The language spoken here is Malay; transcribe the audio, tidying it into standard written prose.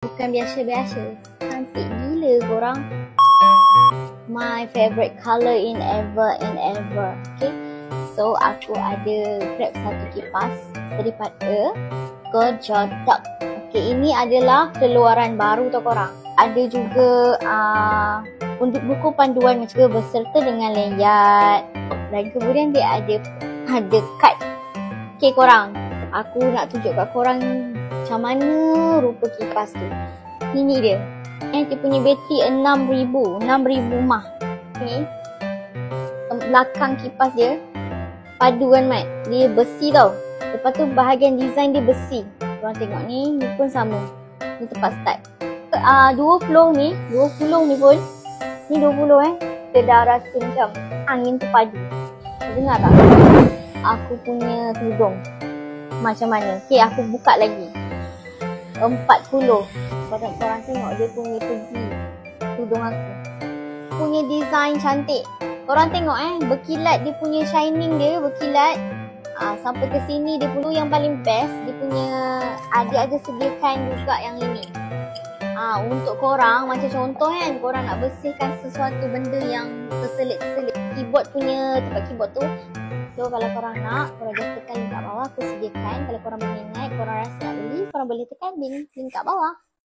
Bukan biasa-biasa. Cantik gila korang. My favorite colour in ever and ever. Okay. So, aku ada grab satu kipas daripada Gojodoc. Okay, ini adalah keluaran baru tau korang. Ada juga untuk buku panduan macam beserta dengan layar. Dan kemudian dia ada kad. Okay korang, aku nak tunjuk kat korang macam mana rupa kipas tu. Ini dia. Dia punya bateri 6,000 mAh. Okay. Belakang kipas dia padu kan Mat. Dia besi tau. Lepas tu bahagian design dia besi. Korang tengok ni pun sama. Ni tempat start. 20 ni pun. Ni 20 kita dah rasa macam angin terpadu. Dengar tak? Aku punya tudung macam mana? Okay, aku buka lagi. 40. Korang tengok dia punya tegi tudung aku. Punya design cantik. Korang tengok berkilat dia punya shining dia berkilat. Sampai ke sini dia punya yang paling best. Dia punya ada sediakan juga yang ini. Untuk korang macam contoh kan, korang nak bersihkan sesuatu benda yang terselit-selit keyboard punya tempat keyboard tu. So kalau korang nak, korang just tekan link kat bawah, aku sediakan. Kalau korang berminat, korang rasa nak beli, korang boleh tekan link kat bawah.